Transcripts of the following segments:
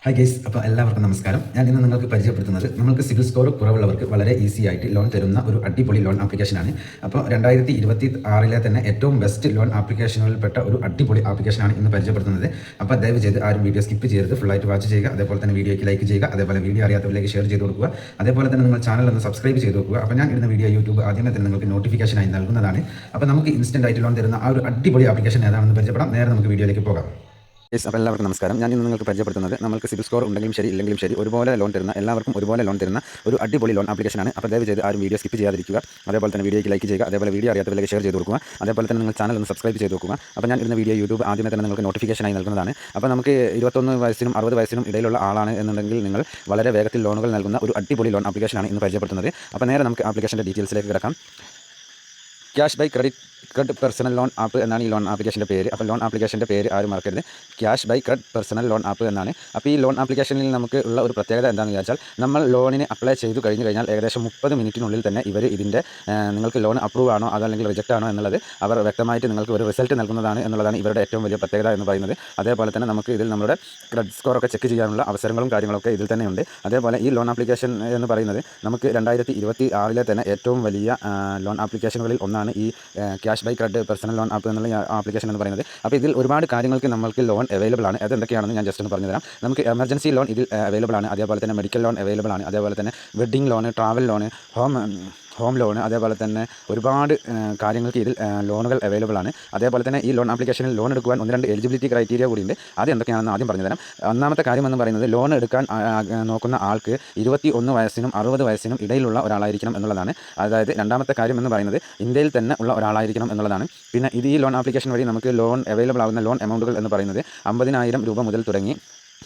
Hi guys, അപ്പോൾ എല്ലാവർക്കും നമസ്കാരം. ഞാൻ ഇന്ന് നിങ്ങൾക്ക് പരിചയപ്പെടുത്തുന്നത് നമ്മൾക്ക് സിവിൽ സ്കോർ കുറവുള്ളവർക്ക് വളരെ ഈസി ആയിട്ട് ലോൺ തരുന്ന ഒരു അടിപൊളി ലോൺ ആപ്ലിക്കേഷനാണ്. അപ്പോൾ 2026 തന്നെ ഏറ്റവും ബെസ്റ്റ് ലോൺ ആപ്ലിക്കേഷനുകളിൽപ്പെട്ട ഒരു അടിപൊളി ആപ്ലിക്കേഷനാണ് ഇന്ന് പരിചയപ്പെടുത്തുന്നത്. അപ്പോൾ ദയവ് ചെയ്ത് ആരും വീഡിയോ സ്കിപ്പ് ചെയ്യരുത്, ഫുള്ളായിട്ട് വാച്ച് ചെയ്യുക. അതേപോലെ തന്നെ വീഡിയോയ്ക്ക് ലൈക്ക് ചെയ്യുക, അതേപോലെ വീഡിയോ അറിയാത്തവരിലേക്ക് ഷെയർ ചെയ്ത് കൊടുക്കുക. അതേപോലെ തന്നെ നിങ്ങൾ ചാനൽ ഒന്ന് സബ്സ്ക്രൈബ് ചെയ്ത് നോക്കുക. അപ്പോൾ ഞാൻ ഇടുന്ന വീഡിയോ യൂട്യൂബ് ആദ്യമേ തന്നെ നിങ്ങൾക്ക് നോട്ടിഫിക്കേഷനായി നൽകുന്നതാണ്. അപ്പോൾ നമുക്ക് ഇൻസ്റ്റൻ്റ് ആയിട്ട് ലോൺ തരുന്ന ആ ഒരു അടിപൊളി ആപ്ലിക്കേഷൻ ഏതാണെന്ന് പരിചയപ്പെടാം. നേരെ നമുക്ക് വീഡിയോയിലേക്ക് പോകാം. അപ്പോൾ എല്ലാവർക്കും നമസ്കാരം. ഞാൻ ഇന്ന് നിങ്ങൾക്ക് പരിചയപ്പെടുത്തുന്നത് നമുക്ക് സിവിൽ സ്കോർ ഉണ്ടെങ്കിലും ശരി ഇല്ലെങ്കിലും ശരി ഒരുപോലെ ലോൺ തരുന്ന, എല്ലാവർക്കും ഒരുപോലെ ലോൺ തരുന്ന ഒരു അടിപൊളി ലോൺ ആപ്ലിക്കേഷനാണ്. അപ്പോൾ ദയവ് ചെയ്ത് ആരും വീഡിയോ സ്കിപ്പ് ചെയ്യാതിരിക്കുക. അതേപോലെ തന്നെ വീഡിയോയ്ക്ക് ലൈക്ക് ചെയ്യുക, അതേപോലെ വീഡിയോ അറിയാത്തവരിലേക്ക് ഷെയർ ചെയ്ത് കൊടുക്കുക. അതേപോലെ തന്നെ നിങ്ങൾ ചാനൽ ഒന്ന് സബ്സ്ക്രൈബ് ചെയ്ത് നോക്കുക. അപ്പോൾ ഞാൻ ഇടുന്ന വീഡിയോ യൂട്യൂബ് ആദ്യമേ തന്നെ നിങ്ങൾക്ക് നോട്ടിഫിക്കേഷനായി നൽകുന്നതാണ്. അപ്പോൾ നമുക്ക് 21 വയസ്സിനും 60 വയസ്സിനും ഇടയിലുള്ള ആളാണ് എന്നുണ്ടെങ്കിൽ നിങ്ങൾ വളരെ വേഗത്തിൽ ലോണുകൾ നൽകുന്ന ഒരു അടിപൊളി ലോൺ ആപ്ലിക്കേഷനാണ് ഇന്ന് പരിചയപ്പെടുത്തുന്നത്. അപ്പോൾ നേരെ നമുക്ക് ആപ്ലിക്കേഷൻ്റെ ഡീറ്റെയിൽസിലേക്ക് കിടക്കാം. Cash by credit personal loan app എന്നാണ് ഈ ലോൺ ആപ്ലിക്കേഷൻ്റെ പേര്. അപ്പോൾ ലോൺ ആപ്ലിക്കേഷൻ്റെ പേര് ആരും മറക്കരുത്, cash by credit personal loan app എന്നാണ്. അപ്പോൾ ഈ ലോൺ ആപ്ലിക്കേഷനിൽ നമുക്ക് ഉള്ള ഒരു പ്രത്യേകത എന്താണെന്ന് വിചാരിച്ചാൽ, നമ്മൾ ലോണിന് അപ്ലൈ ചെയ്തു കഴിഞ്ഞാൽ ഏകദേശം 30 മിനിറ്റിനുള്ളിൽ തന്നെ ഇവർ ഇതിൻ്റെ നിങ്ങൾക്ക് ലോൺ അപ്രൂവ് ആണോ അതല്ലെങ്കിൽ റിജക്റ്റ് ആണോ എന്നുള്ളത് അവർ വ്യക്തമായിട്ട് നിങ്ങൾക്ക് ഒരു റിസൾട്ട് നൽകുന്നതാണ് എന്നുള്ളതാണ് ഇവരുടെ ഏറ്റവും വലിയ പ്രത്യേകത എന്ന് പറയുന്നത്. അതേപോലെ തന്നെ നമുക്ക് ഇതിൽ നമ്മുടെ ക്രെഡിറ്റ് സ്കോറൊക്കെ ചെക്ക് ചെയ്യാനുള്ള അവസരങ്ങളും കാര്യങ്ങളൊക്കെ ഇതിൽ തന്നെ ഉണ്ട്. അതേപോലെ ഈ ലോൺ ആപ്ലിക്കേഷൻ എന്ന് പറയുന്നത് നമുക്ക് 2026 തന്നെ ഏറ്റവും വലിയ ലോൺ ആപ്ലിക്കേഷനുകളിൽ ഒന്നാണ് ഈ cash by credit personal loan app എന്നുള്ള ആപ്ലിക്കേഷൻ എന്ന് പറയുന്നത്. അപ്പോൾ ഇതിൽ ഒരുപാട് കാര്യങ്ങൾക്ക് നമ്മൾക്ക് ലോൺ അവൈലബിൾ ആണ്. അതെന്തൊക്കെയാണെന്ന് ഞാൻ ജസ്റ്റ് ഒന്ന് പറഞ്ഞുതരാം. നമുക്ക് എമർജൻസി ലോൺ ഇതിൽ അവൈലബിൾ ആണ്. അതേപോലെ തന്നെ മെഡിക്കൽ ലോൺ അവൈലബിൾ ആണ്. അതേപോലെ തന്നെ wedding loan, travel loan, home loan, അതേപോലെ തന്നെ ഒരുപാട് കാര്യങ്ങൾക്ക് ഇതിൽ ലോണുകൾ അവൈലബിൾ ആണ്. അതേപോലെ തന്നെ ഈ ലോൺ ആപ്ലിക്കേഷനിൽ ലോൺ എടുക്കുവാൻ 1-2 എലിജിബിലിറ്റി ക്രൈറ്റീരിയ കൂടിയുണ്ട്. അത് എന്തൊക്കെയാണെന്ന് ആദ്യം പറഞ്ഞുതരാം. ഒന്നാമത്തെ കാര്യം എന്ന് പറയുന്നത്, ലോൺ എടുക്കാൻ നോക്കുന്ന ആൾക്ക് 21 വയസ്സിനും 60 വയസ്സിനും ഇടയിലുള്ള ഒരാളായിരിക്കണം എന്നുള്ളതാണ്. അതായത് രണ്ടാമത്തെ കാര്യം എന്ന് പറയുന്നത് ഇന്ത്യയിൽ തന്നെ ഉള്ള ഒരാളായിരിക്കണം എന്നുള്ളതാണ്. പിന്നെ ഈ ലോൺ ആപ്ലിക്കേഷൻ വഴി നമുക്ക് ലോൺ അവൈലബിൾ ആകുന്ന ലോൺ എമൗണ്ടുകൾ എന്ന് പറയുന്നത് 50,000 രൂപ മുതൽ തുടങ്ങി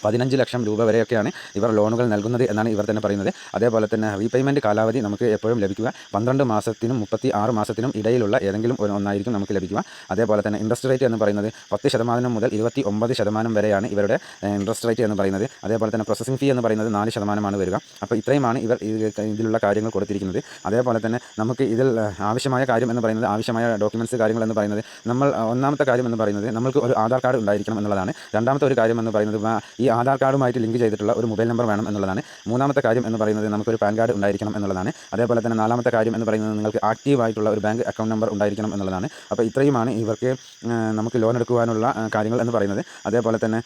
15 ലക്ഷം രൂപ വരെയൊക്കെയാണ് ഇവർ ലോണുകൾ നൽകുന്നത് എന്നാണ് ഇവർ തന്നെ പറയുന്നത്. അതേപോലെ തന്നെ റീപേയ്മെൻറ്റ് കാലാവധി നമുക്ക് എപ്പോഴും ലഭിക്കുക 12 മാസത്തിനും 36 മാസത്തിനും ഇടയിലുള്ള ഏതെങ്കിലും ഒന്നായിരിക്കും നമുക്ക് ലഭിക്കുക. അതേപോലെ തന്നെ ഇൻട്രസ്റ്റ് റേറ്റ് എന്ന് പറയുന്നത് 10% മുതൽ 29% വരെയാണ് ഇവരുടെ ഇൻട്രസ്റ്റ് റേറ്റ് എന്ന് പറയുന്നത്. അതേപോലെ തന്നെ പ്രോസസ്സിംഗ് ഫീ എന്ന് പറയുന്നത് 4% വരിക. അപ്പോൾ ഇത്രയുമാണ് ഇവർ ഇതിലുള്ള കാര്യങ്ങൾ കൊടുത്തിരിക്കുന്നത്. അതേപോലെ തന്നെ നമുക്ക് ഇതിൽ ആവശ്യമായ കാര്യം എന്ന് പറയുന്നത്, ആവശ്യമായ ഡോക്യുമെൻറ്റ്സ് കാര്യങ്ങൾ എന്ന് പറയുന്നത്, നമ്മൾ ഒന്നാമത്തെ കാര്യം എന്ന് പറയുന്നത് നമുക്ക് ഒരു ആധാർ കാർഡ് ഉണ്ടായിരിക്കണം എന്നുള്ളതാണ്. രണ്ടാമത്തെ ഒരു കാര്യം എന്ന് പറയുന്നത് ഈ ആധാർ കാർഡുമായിട്ട് ലിങ്ക് ചെയ്തിട്ടുള്ള ഒരു മൊബൈൽ നമ്പർ വേണം എന്നുള്ളതാണ്. മൂന്നാമത്തെ കാര്യം എന്ന് പറയുന്നത് നമുക്കൊരു പാൻ കാർഡ് ഉണ്ടായിരിക്കണം എന്നുള്ളതാണ്. അതേപോലെ തന്നെ നാലാമത്തെ കാര്യം എന്ന് പറയുന്നത് നിങ്ങൾക്ക് ആക്റ്റീവായിട്ടുള്ള ഒരു ബാങ്ക് അക്കൗണ്ട് നമ്പർ ഉണ്ടായിരിക്കണം എന്നുള്ളതാണ്. അപ്പോൾ ഇത്രയുമാണ് ഇവർക്ക് നമുക്ക് ലോൺ എടുക്കുവാനുള്ള കാര്യങ്ങൾ എന്ന് പറയുന്നത്. അതേപോലെ തന്നെ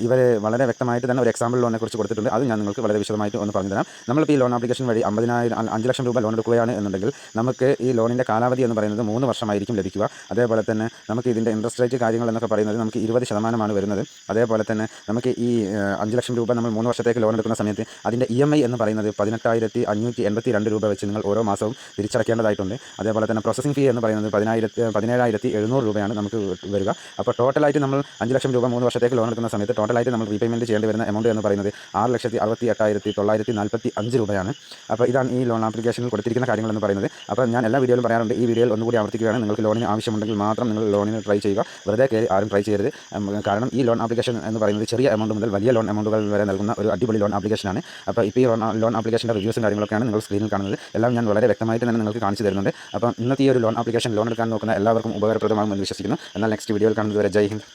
ഇവർ വളരെ വ്യക്തമായിട്ട് തന്നെ ഒരു എക്സാമ്പിൾ ലോണിനെ കുറിച്ച് കൊടുത്തിട്ടുണ്ട്. അത് ഞാൻ നിങ്ങൾക്ക് വളരെ വിശദമായിട്ട് ഒന്ന് പറഞ്ഞു തരാം. നമ്മളിപ്പോൾ ഈ ലോൺ ആപ്ലിക്കേഷൻ വഴി 5 ലക്ഷം രൂപ ലോൺ എടുക്കുകയാണ് എന്നുണ്ടെങ്കിൽ നമുക്ക് ഈ ലോണിൻ്റെ കാലാവധി എന്ന് പറയുന്നത് 3 വർഷമായിരിക്കും ലഭിക്കുക. അതേപോലെ തന്നെ നമുക്ക് ഇതിൻ്റെ ഇൻട്രസ്റ്റ് റേറ്റ് കാര്യങ്ങൾ എന്നൊക്കെ പറയുന്നത് നമുക്ക് 20% വരുന്നത്. അതേപോലെ തന്നെ നമുക്ക് ഈ 5 ലക്ഷം രൂപ നമ്മൾ 3 വർഷത്തേക്ക് ലോൺ എടുക്കുന്ന സമയത്ത് അതിൻ്റെ EMI എന്ന് പറയുന്നത് 18,582 രൂപ വെച്ച് നിങ്ങൾ ഓരോ മാസവും തിരിച്ചടക്കേണ്ടതായിട്ടുണ്ട്. അതേപോലെ തന്നെ പ്രോസസ്സിംഗ് ഫീ എന്ന് പറയുന്നത് 17,700 രൂപയാണ് നമുക്ക് വരിക. അപ്പോൾ ടോട്ടലായിട്ട് നമ്മൾ 5 ലക്ഷം രൂപ 3 വർഷത്തേക്ക് ലോൺ എടുക്കുന്ന സമയത്ത് ടോട്ടലായിട്ട് നമ്മൾ റീപേയ്മെൻറ്റ് ചെയ്യേണ്ടി വരുന്ന എമൗണ്ട് എന്ന് പറയുന്നത് 6,68,945 രൂപയാണ്. അപ്പോൾ ഇതാണ് ഈ ലോൺ ആപ്ലിക്കേഷനിൽ കൊടുത്തിരിക്കുന്ന കാര്യങ്ങൾ എന്ന് പറയുന്നത്. അപ്പോൾ ഞാൻ എല്ലാ വീഡിയോയിലും പറയാറുണ്ട്, ഈ വീഡിയോയിൽ ഒന്നുകൂടി ആവർത്തിക്കുകയാണ്, നിങ്ങൾക്ക് ലോണിന് ആവശ്യമുണ്ടെങ്കിൽ മാത്രം നിങ്ങൾ ലോണിന് ട്രൈ ചെയ്യുക. വെറുതെ കയറി ആരും ട്രൈ ചെയ്യരുത്. കാരണം ഈ ലോൺ ആപ്ലിക്കേഷൻ എന്ന് പറയുന്നത് ചെറിയ എമൗണ്ട് മുതൽ വലിയ ലോൺ എമൗണ്ടുകൾ വരെ നൽകുന്ന ഒരു അടിപൊളി ലോൺ ആപ്ലിക്കേഷനാണ്. അപ്പോൾ ഇപ്പോൾ ഈ ലോൺ ആപ്ലിക്കേഷൻ്റെ റിവ്യൂസും കാര്യങ്ങളൊക്കെയാണ് നിങ്ങൾ സ്ക്രീനിൽ കാണുന്നത്. എല്ലാം ഞാൻ വളരെ വ്യക്തമായിട്ട് തന്നെ നിങ്ങൾക്ക് കാണിച്ചു തരുന്നുണ്ട്. അപ്പോൾ ഇന്നത്തെ ഈ ഒരു ലോൺ ആപ്ലിക്കേഷൻ ലോൺ എടുക്കാൻ നോക്കുന്ന എല്ലാവർക്കും ഉപകാരപ്രദമാകുമെന്ന് വിശ്വസിക്കുന്നു. എന്നാൽ നെക്സ്റ്റ് വീഡിയോയിൽ കാണുന്നത് വരെ ജയ് ഹിന്ദ്.